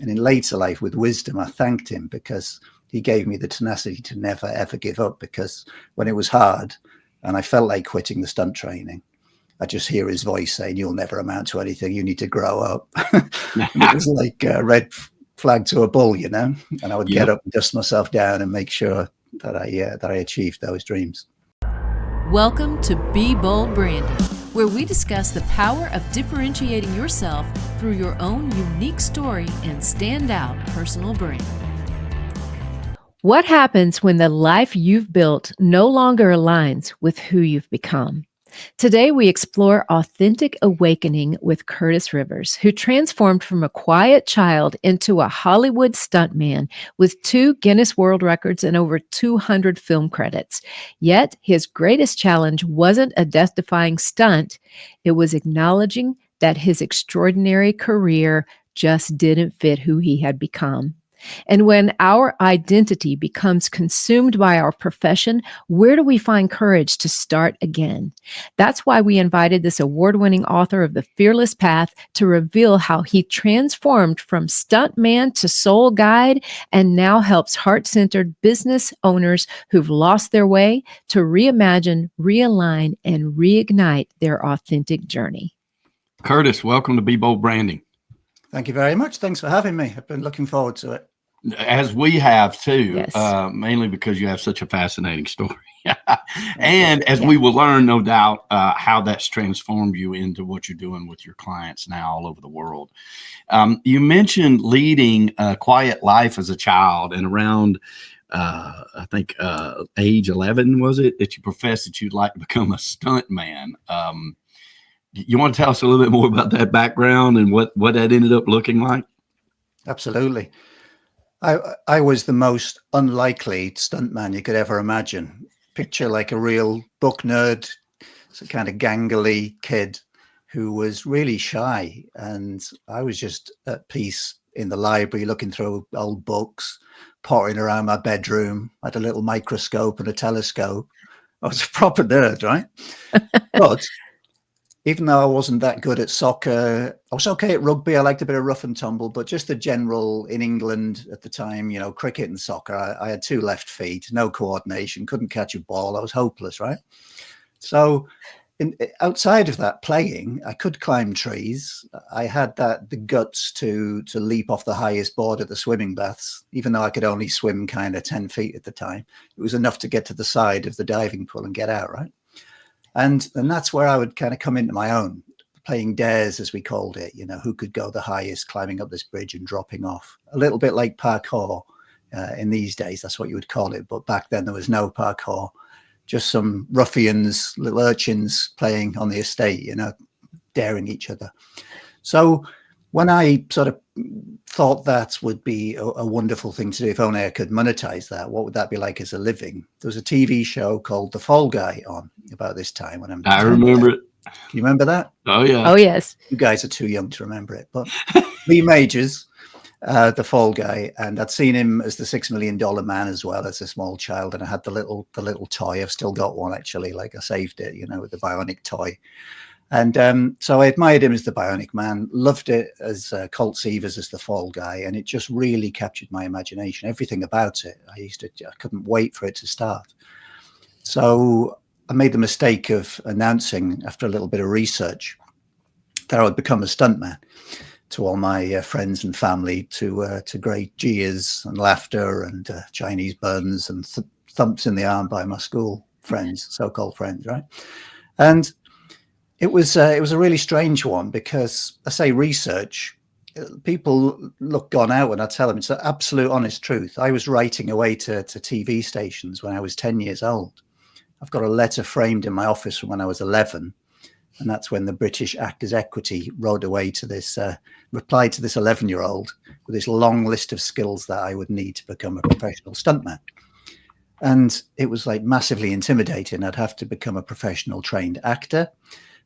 And in later life, with wisdom, I thanked him because he gave me the tenacity to never, ever give up. Because when it was hard and I felt like quitting the stunt training, I just hear his voice saying, "You'll never amount to anything. You need to grow up." And it was like a red flag to a bull, you know. And I would get up and dust myself down and make sure that I achieved those dreams. Welcome to Be Bold Branding, where we discuss the power of differentiating yourself through your own unique story and standout personal brand. What happens when the life you've built no longer aligns with who you've become? Today, we explore authentic awakening with Curtis Rivers, who transformed from a quiet child into a Hollywood stuntman with 2 Guinness World Records and over 200 film credits. Yet, his greatest challenge wasn't a death-defying stunt. It was acknowledging that his extraordinary career just didn't fit who he had become. And when our identity becomes consumed by our profession, where do we find courage to start again? That's why we invited this award-winning author of The Fearless Path to reveal how he transformed from stuntman to soul guide and now helps heart-centered business owners who've lost their way to reimagine, realign, and reignite their authentic journey. Curtis, welcome to Be Bold Branding. Thank you very much. Thanks for having me. I've been looking forward to it. As we have too, Yes. Mainly because you have such a fascinating story. And as we will learn, no doubt, how that's transformed you into what you're doing with your clients now all over the world. You mentioned leading a quiet life as a child, and around, I think, age 11, was it, that you professed that you'd like to become a stunt man? You want to tell us a little bit more about that background and what that ended up looking like? Absolutely. I was the most unlikely stuntman you could ever imagine. Picture like a real book nerd, some kind of gangly kid who was really shy. And I was just at peace in the library looking through old books, pottering around my bedroom. I had a little microscope and a telescope. I was a proper nerd, right? But even though I wasn't that good at soccer, I was okay at rugby. I liked a bit of rough and tumble, but just the general in England at the time, you know, cricket and soccer, I had 2 left feet, no coordination, couldn't catch a ball. I was hopeless, right? So outside of that playing, I could climb trees. I had the guts to leap off the highest board at the swimming baths, even though I could only swim kind of 10 feet at the time. It was enough to get to the side of the diving pool and get out, right? And that's where I would kind of come into my own, playing dares, as we called it, you know, who could go the highest, climbing up this bridge and dropping off. A little bit like parkour in these days, that's what you would call it. But back then there was no parkour, just some ruffians, little urchins playing on the estate, you know, daring each other. So when I sort of thought that would be a wonderful thing to do, if only I could monetize that, what would that be like as a living? There was a TV show called The Fall Guy on about this time when I remember it. Can you remember that? Oh, yeah. Oh, yes. You guys are too young to remember it. But Lee Majors, The Fall Guy, and I'd seen him as the $6 Million Man as well as a small child, and I had the little toy. I've still got one, actually. Like, I saved it, you know, with the bionic toy. And so I admired him as the Bionic Man, loved it as Colt Seavers as the Fall Guy, and it just really captured my imagination, everything about it. I couldn't wait for it to start. So I made the mistake of announcing, after a little bit of research, that I would become a stuntman, to all my friends and family, to great jeers and laughter and Chinese buns and thumps in the arm by my school friends, so-called friends, right? And it was a really strange one because, I say research, people look gone out when I tell them it's the absolute honest truth. I was writing away to TV stations when I was 10 years old. I've got a letter framed in my office from when I was 11. And that's when the British Actors Equity wrote away to this, replied to this 11-year-old with this long list of skills that I would need to become a professional stuntman. And it was like massively intimidating. I'd have to become a professional trained actor.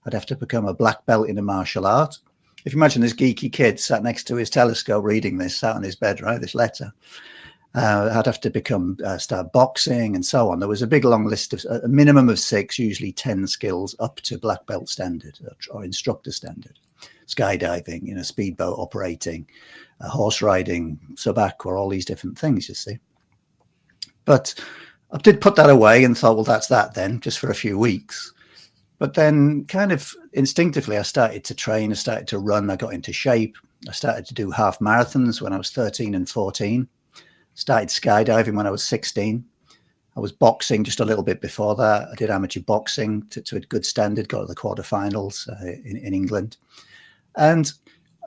I'd have to become a black belt in a martial art. If you imagine this geeky kid sat next to his telescope reading this, sat on his bed, right, this letter. I'd have to start boxing and so on. There was a big long list of a minimum of 6, usually 10 skills up to black belt standard or instructor standard. skydiving, you know, speedboat operating, horse riding, sub-aqua, all these different things, you see. But I did put that away and thought, well, that's that then, just for a few weeks. But then kind of instinctively, I started to train, I started to run, I got into shape. I started to do half marathons when I was 13 and 14. Started skydiving when I was 16. I was boxing just a little bit before that. I did amateur boxing to a good standard, got to the quarterfinals in England. And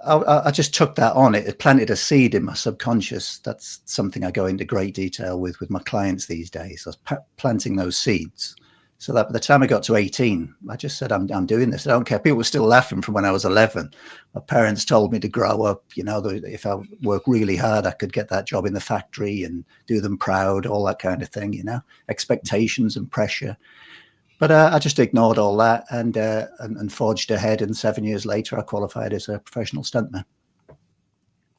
I just took that on. It planted a seed in my subconscious. That's something I go into great detail with my clients these days. I was planting those seeds. So that by the time I got to 18, I just said, I'm doing this. I don't care. People were still laughing from when I was 11. My parents told me to grow up. You know, if I work really hard, I could get that job in the factory and do them proud, all that kind of thing, you know, expectations and pressure. But I just ignored all that and forged ahead. And 7 years later, I qualified as a professional stuntman.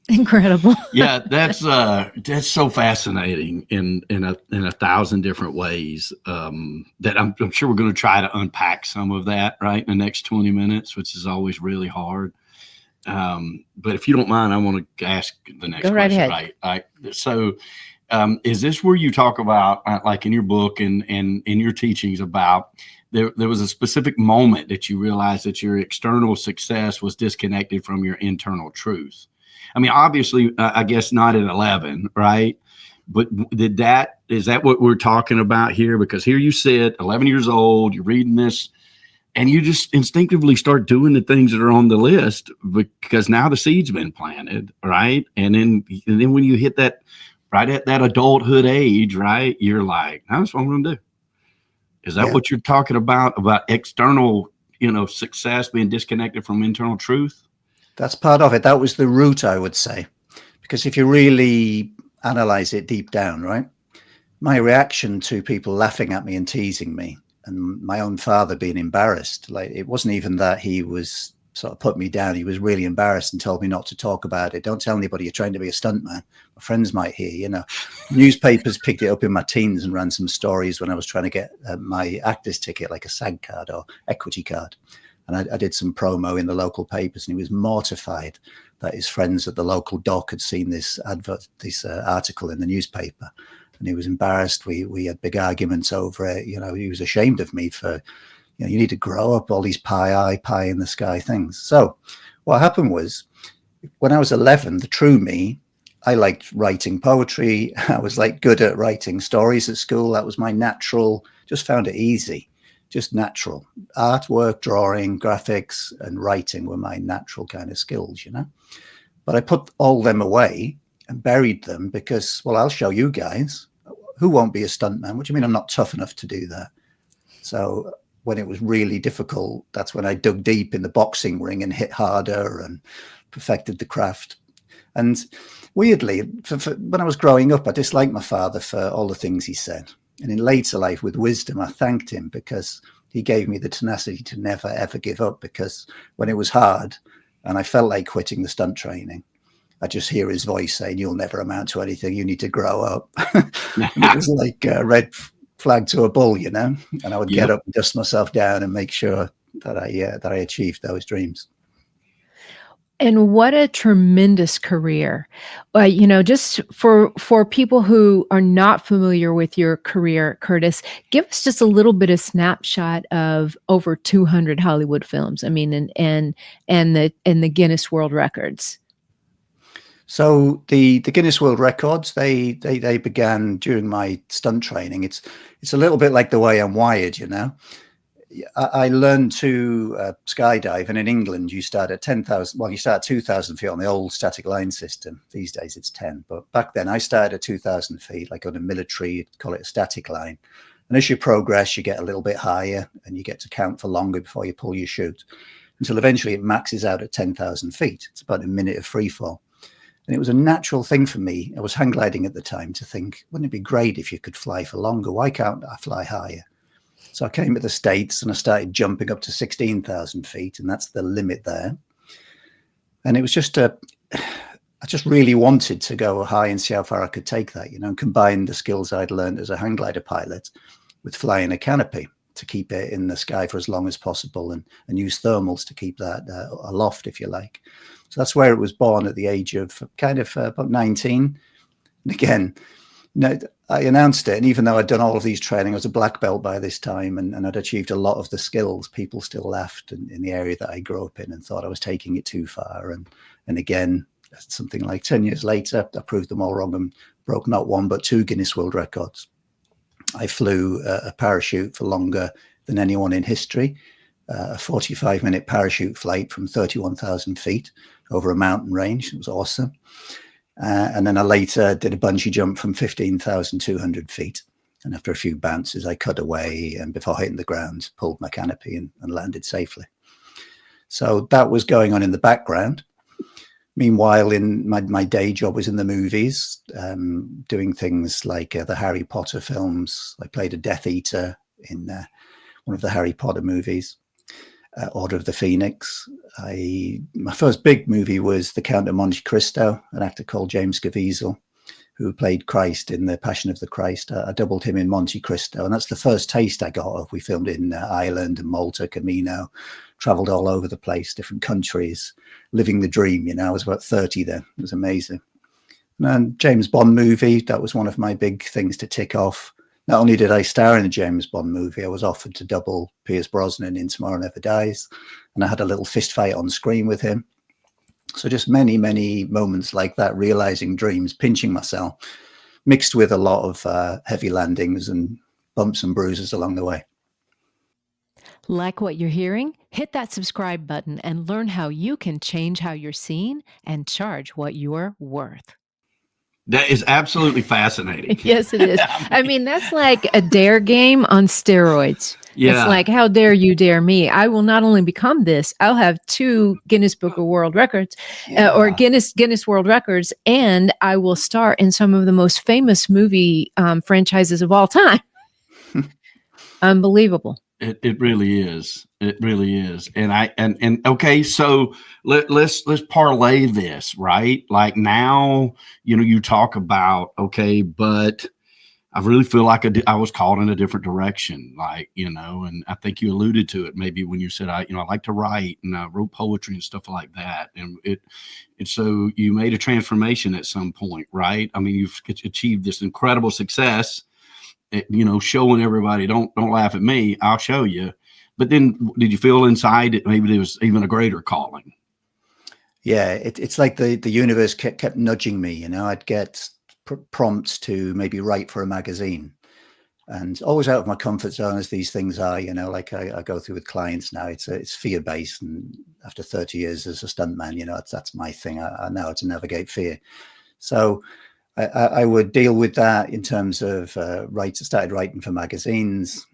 Incredible. Yeah, that's so fascinating in a thousand different ways. That I'm sure we're going to try to unpack some of that right in the next 20 minutes, which is always really hard. But if you don't mind, I want to ask the next Go right question. ahead. Right. So, is this where you talk about, like in your book and in your teachings, about there was a specific moment that you realized that your external success was disconnected from your internal truth? I mean, obviously, I guess not at 11, right? But is that what we're talking about here? Because here you sit, 11 years old, you're reading this, and you just instinctively start doing the things that are on the list because now the seed's been planted, right? And then when you hit that, right at that adulthood age, right, you're like, that's what I'm going to do. Is that what you're talking about external, you know, success being disconnected from internal truth? That's part of it. That was the root, I would say, because if you really analyze it deep down, right, my reaction to people laughing at me and teasing me and my own father being embarrassed, like it wasn't even that he was sort of put me down. He was really embarrassed and told me not to talk about it. Don't tell anybody you're trying to be a stuntman. My friends might hear, you know. Newspapers picked it up in my teens and ran some stories when I was trying to get my actor's ticket, like a SAG card or equity card. And I did some promo in the local papers, and he was mortified that his friends at the local dock had seen this article in the newspaper, and he was embarrassed. We had big arguments over it. You know, he was ashamed of me for, you know, you need to grow up, all these pie in the sky things. So what happened was, when I was 11, the true me, I liked writing poetry. I was like good at writing stories at school. That was my natural, just found it easy. Just natural. Artwork, drawing, graphics, and writing were my natural kind of skills, you know. But I put all them away and buried them because, well, I'll show you guys. Who won't be a stuntman? What do you mean I'm not tough enough to do that? So when it was really difficult, that's when I dug deep in the boxing ring and hit harder and perfected the craft. And weirdly, when I was growing up, I disliked my father for all the things he said. And in later life, with wisdom, I thanked him because he gave me the tenacity to never, ever give up. Because when it was hard and I felt like quitting the stunt training, I just hear his voice saying, "You'll never amount to anything. You need to grow up." And it was like a red flag to a bull, you know. And I would get up and dust myself down and make sure that I achieved those dreams. And what a tremendous career. You know, just for people who are not familiar with your career, Curtis, give us just a little bit of snapshot of over 200 Hollywood films. I mean, and the Guinness World Records. So the Guinness World Records, they began during my stunt training. It's a little bit like the way I'm wired, you know. I learned to skydive, and in England you start at 10,000. Well, you start at 2,000 feet on the old static line system. These days it's 10, but back then I started at 2,000 feet, like on a military, you'd call it a static line. And as you progress, you get a little bit higher, and you get to count for longer before you pull your chute, until eventually it maxes out at 10,000 feet. It's about a minute of free fall. And it was a natural thing for me. I was hang gliding at the time to think, wouldn't it be great if you could fly for longer? Why can't I fly higher? So I came to the States and I started jumping up to 16,000 feet, and that's the limit there. And it was just I just really wanted to go high and see how far I could take that, you know, and combine the skills I'd learned as a hang glider pilot with flying a canopy. to keep it in the sky for as long as possible, and use thermals to keep that aloft, if you like. So that's where it was born at the age of kind of about 19. And again, I announced it, and even though I'd done all of these training, I was a black belt by this time, and I'd achieved a lot of the skills, people still laughed in the area that I grew up in and thought I was taking it too far. And again, something like 10 years later, I proved them all wrong and broke not one but two Guinness World Records. I flew a parachute for longer than anyone in history, a 45-minute parachute flight from 31,000 feet over a mountain range. It was awesome. And then I later did a bungee jump from 15,200 feet. And after a few bounces, I cut away, and before hitting the ground, pulled my canopy and landed safely. So that was going on in the background. Meanwhile, in my day job was in the movies, doing things like the Harry Potter films. I played a Death Eater in one of the Harry Potter movies, Order of the Phoenix. My first big movie was The Count of Monte Cristo, an actor called James Caviezel, who played Christ in The Passion of the Christ. I doubled him in Monte Cristo, and that's the first taste I got of. We filmed in Ireland and Malta, Camino, traveled all over the place, different countries, living the dream. I was about 30 then. It was amazing. And James Bond movie, that was one of my big things to tick off. Not only did I star in a James Bond movie, I was offered to double Pierce Brosnan in Tomorrow Never Dies, and I had a little fist fight on screen with him. So just many, many moments like that, realizing dreams, pinching myself, mixed with a lot of heavy landings and bumps and bruises along the way. Like what you're hearing? Hit that subscribe button and learn how you can change how you're seen and charge what you're worth. That is absolutely fascinating. Yes, it is. I mean, that's like a dare game on steroids. Yeah. It's like, how dare you dare me? I will not only become this, I'll have 2 Guinness Book of World Records or Guinness World Records, and I will star in some of the most famous movie franchises of all time. Unbelievable. It really is. It really is. And okay, so let's parlay this, right? Like now, you talk about, okay, but I really feel like I was called in a different direction, like, and I think you alluded to it maybe when you said, I like to write, and I wrote poetry and stuff like that. And so you made a transformation at some point, right? I mean, you've achieved this incredible success, showing everybody, don't laugh at me, I'll show you. But then did you feel inside that maybe there was even a greater calling? Yeah, it's like the universe kept nudging me. I'd get prompts to maybe write for a magazine, and always out of my comfort zone, as these things are. Like I go through with clients now. It's fear based, and after 30 years as a stuntman, that's my thing. I know how to navigate fear. So I would deal with that in terms of started writing for magazines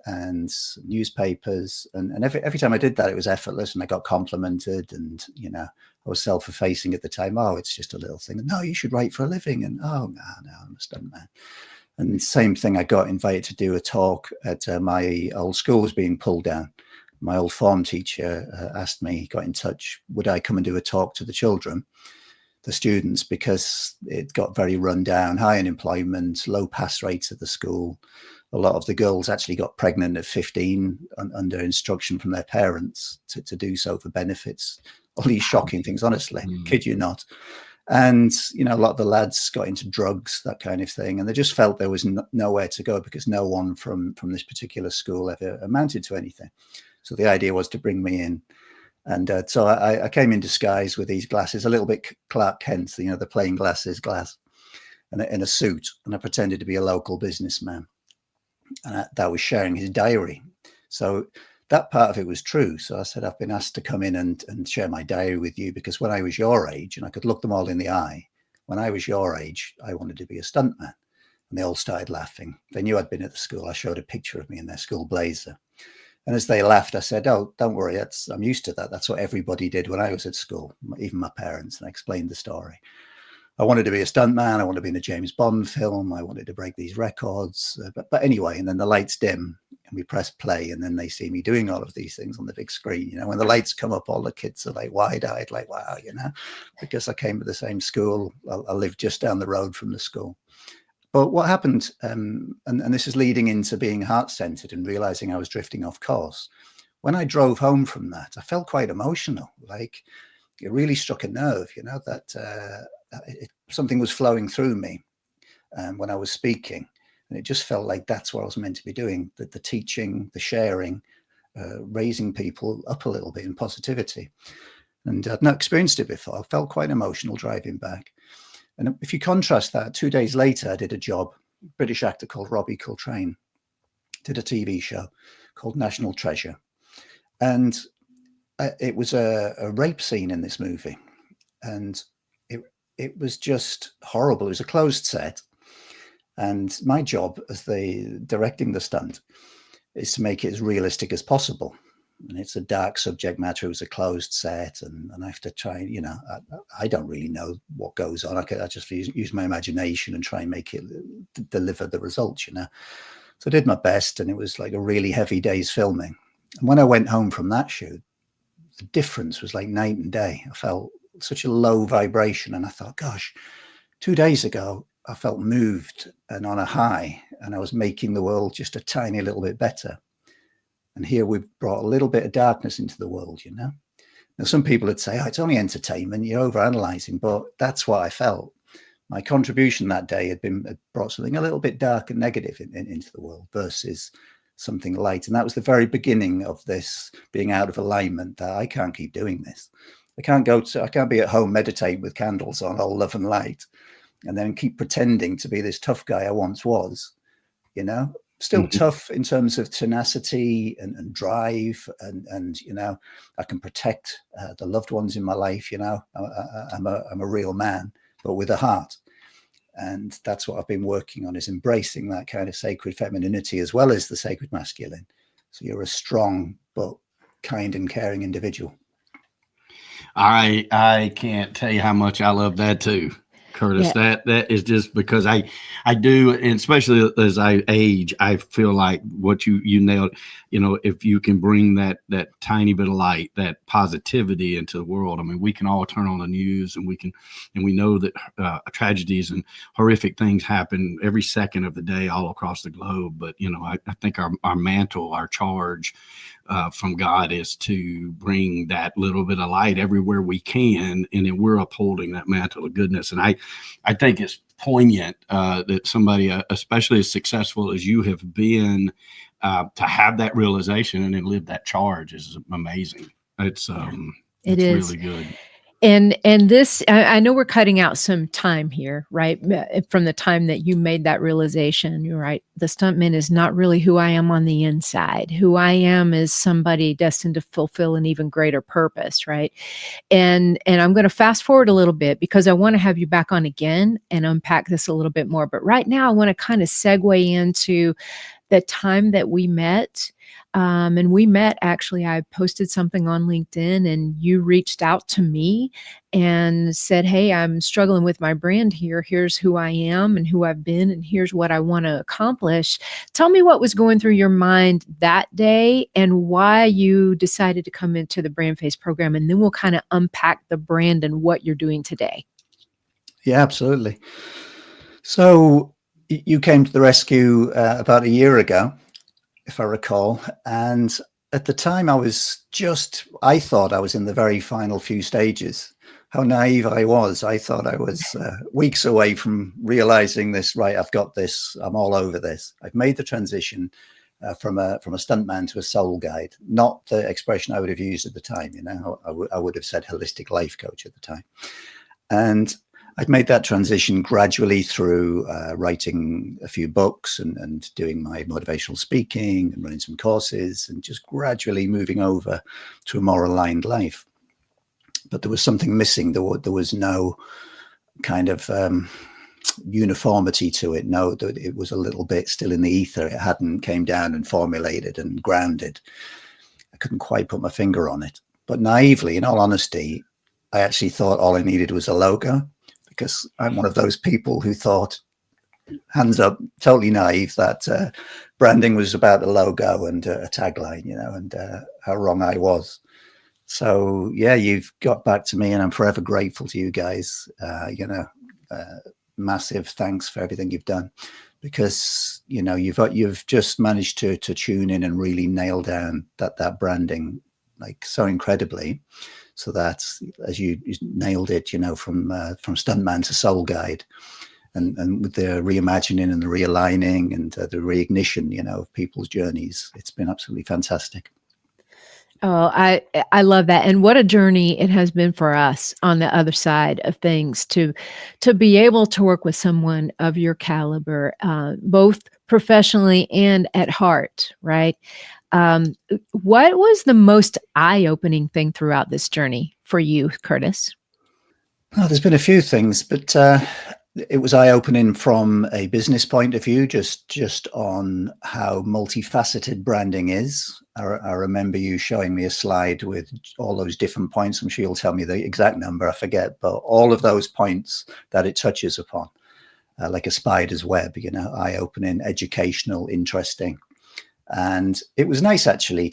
and newspapers, and every time I did that, it was effortless, and I got complimented, and I was self-effacing at the time. Oh, it's just a little thing. No, you should write for a living. And oh no, I'm a stuntman. And same thing, I got invited to do a talk at my old school was being pulled down. My old form teacher asked me, got in touch, would I come and do a talk to the children, the students, because it got very run down, high unemployment, low pass rates at the school. A lot of the girls actually got pregnant at 15 under instruction from their parents to do so for benefits. All these shocking things, honestly, kid you not. And, a lot of the lads got into drugs, that kind of thing. And they just felt there was nowhere to go because no one from this particular school ever amounted to anything. So the idea was to bring me in. And so I came in disguise with these glasses, a little bit Clark Kent, the plain glass, and in a suit. And I pretended to be a local businessman. And that was sharing his diary. So that part of it was true. So I said, I've been asked to come in and share my diary with you because when I was your age, and I could look them all in the eye, when I was your age, I wanted to be a stuntman. And they all started laughing. They knew I'd been at the school. I showed a picture of me in their school blazer. And as they laughed, I said, oh, don't worry, I'm used to that. That's what everybody did when I was at school, even my parents. And I explained the story. I wanted to be a stuntman. I wanted to be in a James Bond film. I wanted to break these records. But anyway, and then the lights dim and we press play, and then they see me doing all of these things on the big screen. When the lights come up, all the kids are like wide-eyed, like, wow, because I came to the same school. I lived just down the road from the school. But what happened, and this is leading into being heart-centered and realizing I was drifting off course. When I drove home from that, I felt quite emotional. Like, it really struck a nerve, you know, that something was flowing through me when I was speaking. And it just felt like that's what I was meant to be doing, that the teaching, the sharing, raising people up a little bit in positivity. And I'd not experienced it before. I felt quite emotional driving back. And if you contrast that, 2 days later, I did a job, British actor called Robbie Coltrane, did a TV show called National Treasure. And it was a rape scene in this movie. And it was just horrible. It was a closed set. And my job as directing the stunt is to make it as realistic as possible. And it's a dark subject matter. It was a closed set, and I have to try, you know, I don't really know what goes on. I just use my imagination and try and make it deliver the results, you know. So I did my best, and it was like a really heavy day's filming. And when I went home from that shoot, the difference was like night and day. I felt such a low vibration, and I thought, gosh, 2 days ago, I felt moved and on a high, and I was making the world just a tiny little bit better. And here we've brought a little bit of darkness into the world, you know. Now, some people would say, oh, it's only entertainment, you're overanalyzing, but that's what I felt. My contribution that day had brought something a little bit dark and negative into the world versus something light. And that was the very beginning of this being out of alignment, that I can't keep doing this. I can't be at home meditating with candles on, all love and light, and then keep pretending to be this tough guy I once was, you know. Still tough in terms of tenacity and drive, and you know, I can protect the loved ones in my life. You know, I'm a real man, but with a heart, and that's what I've been working on, is embracing that kind of sacred femininity as well as the sacred masculine. So you're a strong but kind and caring individual. I can't tell you how much I love that too, Curtis. Yeah. That is just because I do, and especially as I age, I feel like what you nailed. You know, if you can bring that tiny bit of light, that positivity into the world. I mean, we can all turn on the news, and we know that tragedies and horrific things happen every second of the day all across the globe. But you know, I think our mantle, our charge from God is to bring that little bit of light everywhere we can, and then we're upholding that mantle of goodness. And I think it's poignant that somebody, especially as successful as you have been, to have that realization and then live that charge is amazing. It's really good. And this, I know we're cutting out some time here, right? From the time that you made that realization, you're right. The stuntman is not really who I am on the inside. Who I am is somebody destined to fulfill an even greater purpose, right? And I'm going to fast forward a little bit because I want to have you back on again and unpack this a little bit more. But right now I want to kind of segue into the time that we met. And we met, actually, I posted something on LinkedIn and you reached out to me and said, hey, I'm struggling with my brand here. Here's who I am and who I've been, and here's what I want to accomplish. Tell me what was going through your mind that day and why you decided to come into the BrandFace program. And then we'll kind of unpack the brand and what you're doing today. Yeah, absolutely. So you came to the rescue about a year ago, if I recall. And at the time I thought I was in the very final few stages. How naive I was. I thought I was weeks away from realizing this, right, I've got this, I'm all over this. I've made the transition from a stuntman to a soul guide, not the expression I would have used at the time. You know, I would have said holistic life coach at the time. And I'd made that transition gradually through writing a few books and doing my motivational speaking and running some courses and just gradually moving over to a more aligned life. But there was something missing. There was no kind of uniformity to it. No, it was a little bit still in the ether. It hadn't came down and formulated and grounded. I couldn't quite put my finger on it. But naively, in all honesty, I actually thought all I needed was a logo. Because I'm one of those people who thought, hands up, totally naive, that branding was about a logo and a tagline, you know, and how wrong I was. So, yeah, you've got back to me and I'm forever grateful to you guys. You know, massive thanks for everything you've done, because you've just managed to tune in and really nail down that branding like so incredibly. So that's, as you nailed it, from Stuntman to Soul Guide, and with the reimagining and the realigning and the reignition, of people's journeys. It's been absolutely fantastic. Oh, I love that. And what a journey it has been for us on the other side of things to be able to work with someone of your caliber, both professionally and at heart, right? What was the most eye-opening thing throughout this journey for you, Curtis? Oh, there's been a few things, but it was eye-opening from a business point of view, just on how multifaceted branding is. I remember you showing me a slide with all those different points. I'm sure you'll tell me the exact number, I forget, but all of those points that it touches upon, like a spider's web, eye-opening, educational, interesting. And it was nice, actually,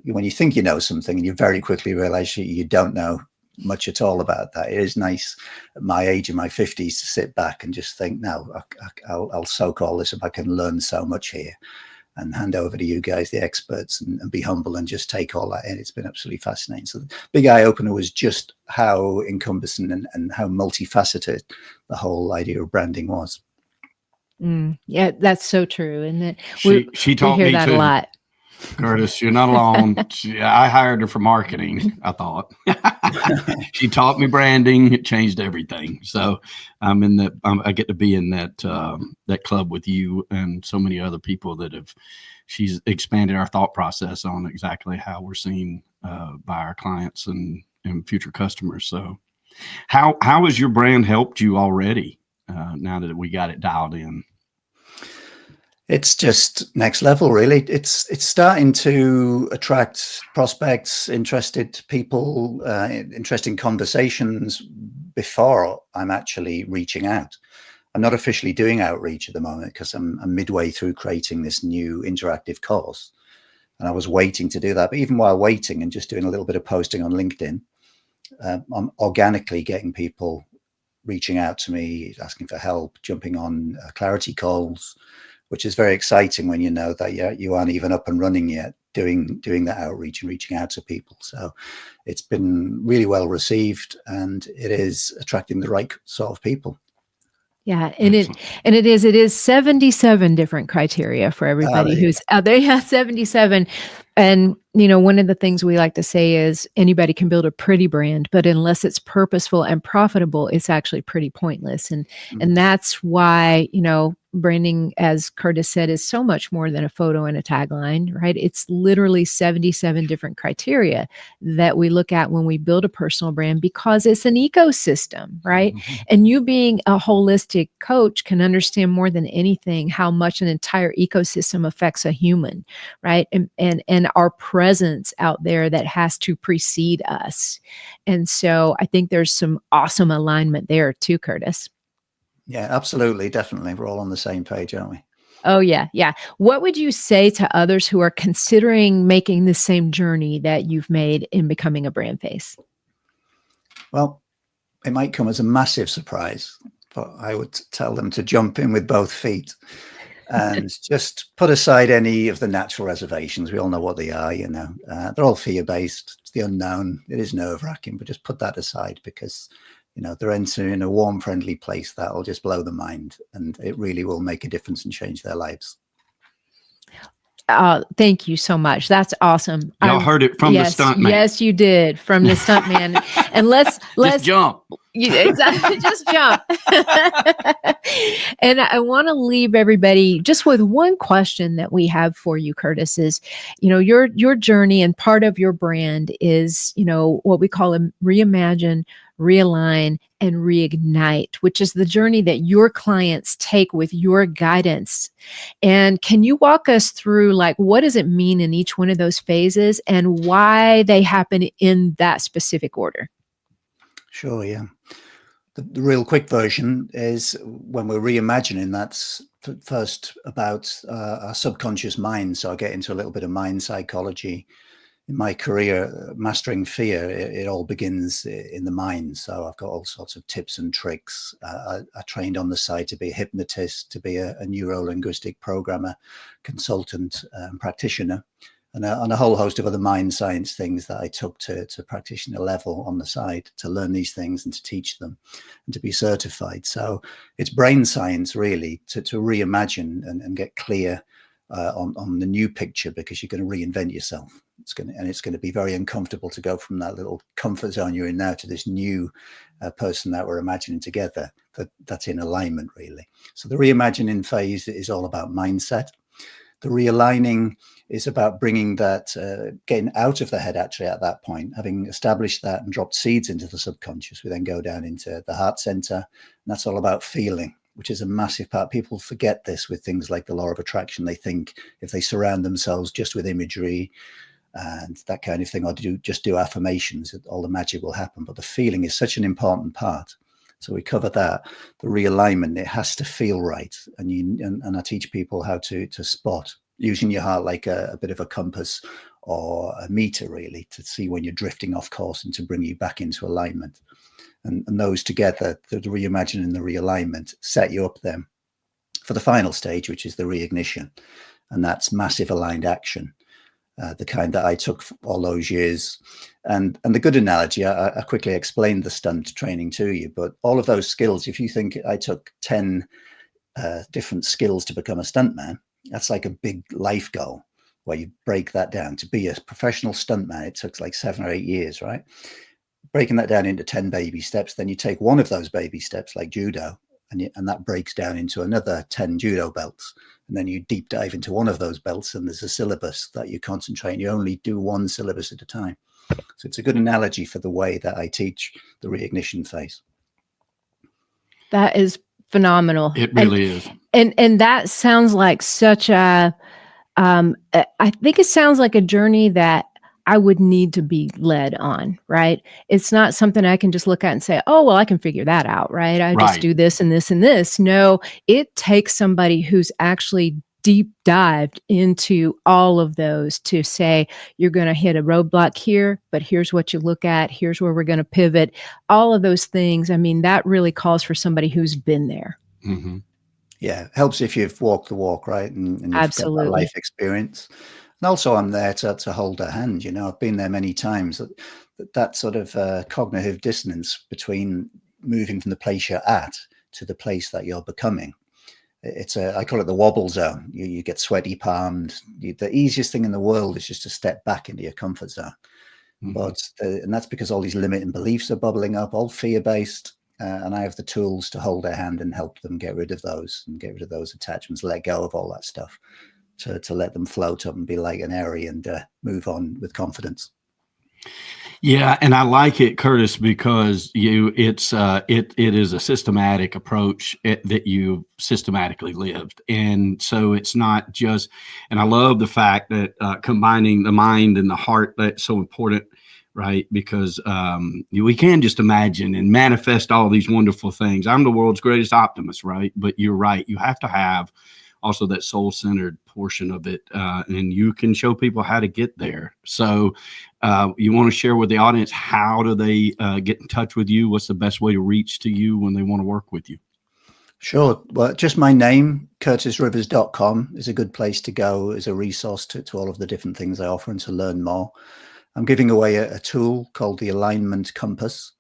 when you think you know something and you very quickly realize you don't know much at all about that. It is nice at my age, in my 50s, to sit back and just think, no, I'll soak all this up. I can learn so much here, and hand over to you guys, the experts, and be humble and just take all that in. It's been absolutely fascinating. So the big eye opener was just how encompassing and how multifaceted the whole idea of branding was. Yeah, that's so true. And that she taught me that too. A lot. Curtis, you're not alone. I hired her for marketing, I thought. She taught me branding. It changed everything. So I get to be in that club with you and so many other people she's expanded our thought process on exactly how we're seen by our clients and future customers. So how has your brand helped you already now that we got it dialed in? It's just next level, really. It's starting to attract prospects, interested people, interesting conversations before I'm actually reaching out. I'm not officially doing outreach at the moment because I'm midway through creating this new interactive course, and I was waiting to do that. But even while waiting and just doing a little bit of posting on LinkedIn, I'm organically getting people reaching out to me, asking for help, jumping on clarity calls, which is very exciting when you know that you aren't even up and running yet, doing that outreach and reaching out to people. So it's been really well received, and it is attracting the right sort of people. Yeah, and it is 77 different criteria for everybody who's out there. Yeah, 77. And one of the things we like to say is anybody can build a pretty brand, but unless it's purposeful and profitable, it's actually pretty pointless. And that's why, branding, as Curtis said, is so much more than a photo and a tagline, right? It's literally 77 different criteria that we look at when we build a personal brand, because it's an ecosystem, right? Mm-hmm. And you being a holistic coach can understand more than anything how much an entire ecosystem affects a human, right? And our presence out there that has to precede us. And so I think there's some awesome alignment there too, Curtis. Yeah, absolutely. Definitely. We're all on the same page, aren't we? Oh, yeah. Yeah. What would you say to others who are considering making the same journey that you've made in becoming a brand face? Well, it might come as a massive surprise, but I would tell them to jump in with both feet and just put aside any of the natural reservations. We all know what they are, they're all fear-based. It's the unknown. It is nerve-wracking, but just put that aside, because they're entering a warm, friendly place that will just blow their mind, and it really will make a difference and change their lives. Thank you so much. That's awesome. Y'all heard it from the Stuntman. Yes, you did, from the Stuntman. And let's jump. Exactly, just jump. And I want to leave everybody just with one question that we have for you, Curtis, is, your journey, and part of your brand is, what we call a reimagine, realign, and reignite, which is the journey that your clients take with your guidance. And can you walk us through, what does it mean in each one of those phases and why they happen in that specific order? Sure, yeah. The real quick version is, when we're reimagining, that's first about our subconscious mind. So I get into a little bit of mind psychology in my career, mastering fear, it all begins in the mind. So I've got all sorts of tips and tricks. I trained on the side to be a hypnotist, to be a neuro-linguistic programmer, consultant, practitioner, and a whole host of other mind science things that I took to practitioner level on the side to learn these things and to teach them and to be certified. So it's brain science really to reimagine and get clear on the new picture, because you're going to reinvent yourself. It's going to be very uncomfortable to go from that little comfort zone you're in now to this new person that we're imagining together. That's in alignment really. So the reimagining phase is all about mindset. The realigning is about bringing that, getting out of the head actually at that point, having established that and dropped seeds into the subconscious. We then go down into the heart center, and that's all about feeling, which is a massive part. People forget this with things like the law of attraction. They think if they surround themselves just with imagery and that kind of thing, or just do affirmations, all the magic will happen. But the feeling is such an important part. So we cover that. The realignment, it has to feel right. And I teach people how to spot, using your heart like a bit of a compass or a meter really, to see when you're drifting off course and to bring you back into alignment. And those together, the reimagining and the realignment, set you up then for the final stage, which is the reignition. And that's massive aligned action, the kind that I took all those years. And the good analogy, I quickly explained the stunt training to you, but all of those skills, if you think I took 10 different skills to become a stuntman, that's like a big life goal where you break that down. To be a professional stuntman, it took like 7 or 8 years, right? Breaking that down into 10 baby steps, then you take one of those baby steps like judo, and that breaks down into another 10 judo belts. And then you deep dive into one of those belts, and there's a syllabus that you concentrate. You only do one syllabus at a time. So it's a good analogy for the way that I teach the reignition phase. That is phenomenal. It really is. And that sounds like such a, I think it sounds like a journey that I would need to be led on, right? It's not something I can just look at and say, oh, well, I can figure that out, right? I just do this and this and this. No, it takes somebody who's actually deep dived into all of those to say, you're going to hit a roadblock here, but here's what you look at. Here's where we're going to pivot. All of those things. I mean, that really calls for somebody who's been there. Mm-hmm. Yeah, it helps if you've walked the walk, right? And you've Absolutely. got that life experience. And also I'm there to hold their hand. You know, I've been there many times. That sort of cognitive dissonance between moving from the place you're at to the place that you're becoming. I call it the wobble zone. You get sweaty palmed. The easiest thing in the world is just to step back into your comfort zone. Mm-hmm. And that's because all these limiting beliefs are bubbling up, all fear-based. And I have the tools to hold their hand and help them get rid of those and get rid of those attachments, let go of all that stuff, to let them float up and be like an airy and move on with confidence. Yeah, and I like it, Curtis, because it is a systematic approach that you systematically lived, and so it's not just. And I love the fact that combining the mind and the heart, that's so important, right? Because we can just imagine and manifest all these wonderful things. I'm the world's greatest optimist, right? But you're right; you have to have also that soul-centered portion of it, and you can show people how to get there. So you want to share with the audience, how do they get in touch with you? What's the best way to reach to you when they want to work with you? Sure. Well, just my name, curtisrivers.com, is a good place to go as a resource to all of the different things I offer and to learn more. I'm giving away a tool called the Alignment Compass.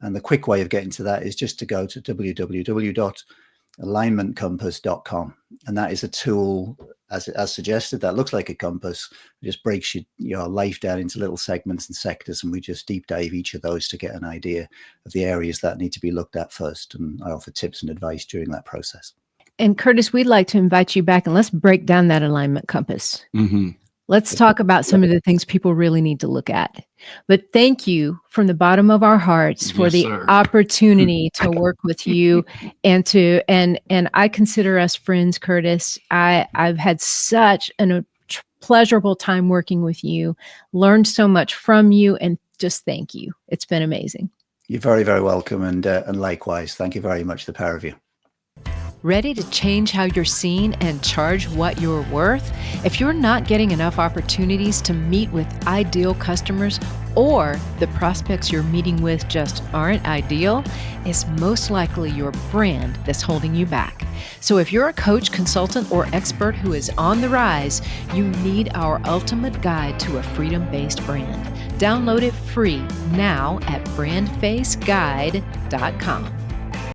And the quick way of getting to that is just to go to www.alignmentcompass.com. And that is a tool, as suggested, that looks like a compass. It just breaks your life down into little segments and sectors. And we just deep dive each of those to get an idea of the areas that need to be looked at first. And I offer tips and advice during that process. And Curtis, we'd like to invite you back and let's break down that alignment compass. Mm-hmm. Let's talk about some of the things people really need to look at. But thank you from the bottom of our hearts for the opportunity to work with you and I consider us friends, Curtis. I've had such a pleasurable time working with you, learned so much from you, and just thank you. It's been amazing. You're very, very welcome. And likewise, thank you very much, the pair of you. Ready to change how you're seen and charge what you're worth? If you're not getting enough opportunities to meet with ideal customers, or the prospects you're meeting with just aren't ideal, it's most likely your brand that's holding you back. So if you're a coach, consultant, or expert who is on the rise, you need our ultimate guide to a freedom-based brand. Download it free now at brandfaceguide.com.